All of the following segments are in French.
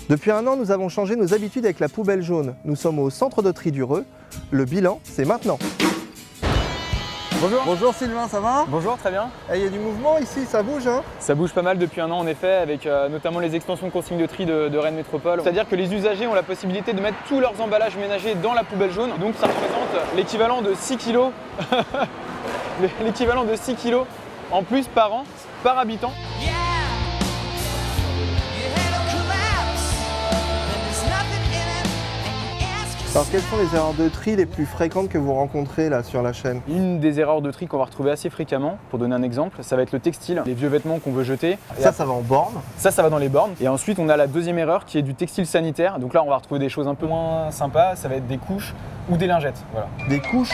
Depuis un an, nous avons changé nos habitudes avec la poubelle jaune. Nous sommes au centre de tri d'Ureux. Le bilan, c'est maintenant. Bonjour. Bonjour Sylvain, ça va? Bonjour, très bien. Il y a du mouvement ici, ça bouge hein? Ça bouge pas mal depuis un an en effet, avec notamment les extensions de consignes de tri de Rennes Métropole. C'est-à-dire que les usagers ont la possibilité de mettre tous leurs emballages ménagers dans la poubelle jaune. Donc ça représente l'équivalent de 6 kg l'équivalent de 6 kg en plus par an, par habitant. Alors quelles sont les erreurs de tri les plus fréquentes que vous rencontrez là sur la chaîne? Une des erreurs de tri qu'on va retrouver assez fréquemment, pour donner un exemple, ça va être le textile, les vieux vêtements qu'on veut jeter. Ça va en borne? Ça va dans les bornes. Et ensuite, on a la deuxième erreur qui est du textile sanitaire. Donc là, on va retrouver des choses un peu moins sympas. Ça va être des couches ou des lingettes. Voilà. Des couches?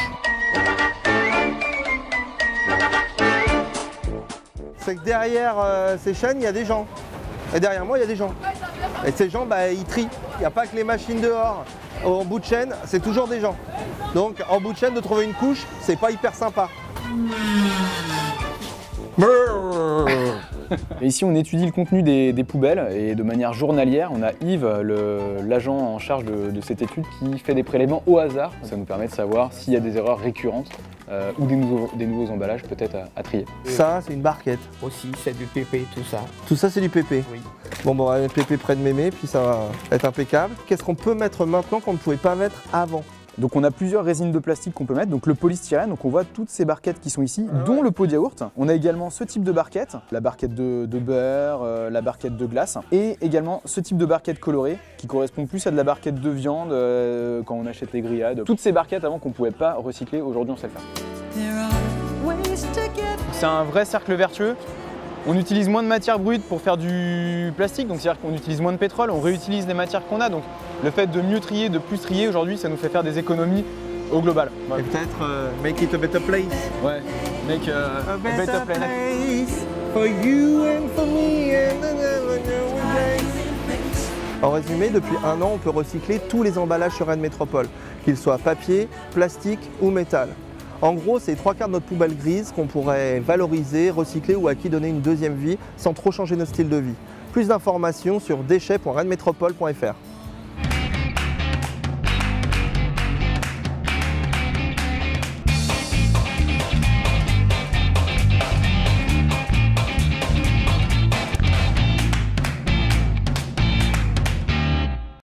C'est que derrière ces chaînes, il y a des gens. Et derrière moi, il y a des gens. Et ces gens, ils trient. Il n'y a pas que les machines dehors. En bout de chaîne, c'est toujours des gens. Donc en bout de chaîne, de trouver une couche, c'est pas hyper sympa. Et ici, on étudie le contenu des poubelles et de manière journalière, on a Yves, l'agent en charge de cette étude, qui fait des prélèvements au hasard. Ça nous permet de savoir s'il y a des erreurs récurrentes ou des nouveaux emballages peut-être à trier. Ça, c'est une barquette. Aussi, c'est du PP, tout ça. Tout ça, c'est du PP. Oui. Bon, on va mettre PP près de mémé, puis ça va être impeccable. Qu'est-ce qu'on peut mettre maintenant qu'on ne pouvait pas mettre avant? Donc on a plusieurs résines de plastique qu'on peut mettre, donc le polystyrène, donc on voit toutes ces barquettes qui sont ici, dont le pot de yaourt. On a également ce type de barquette, la barquette de beurre, la barquette de glace, et également ce type de barquette colorée qui correspond plus à de la barquette de viande quand on achète les grillades. Toutes ces barquettes avant qu'on ne pouvait pas recycler, aujourd'hui on sait le faire. C'est un vrai cercle vertueux. On utilise moins de matière brute pour faire du plastique, donc c'est-à-dire qu'on utilise moins de pétrole, on réutilise les matières qu'on a. Donc le fait de mieux trier, de plus trier, aujourd'hui, ça nous fait faire des économies au global. Ouais. Et peut-être make it a better place. Ouais, make a better planet. For you and for me and en résumé, depuis un an, on peut recycler tous les emballages sur Rennes Métropole, qu'ils soient papier, plastique ou métal. En gros, c'est 3/4 de notre poubelle grise qu'on pourrait valoriser, recycler ou à qui donner une deuxième vie sans trop changer notre style de vie. Plus d'informations sur déchets.rennesmetropole.fr.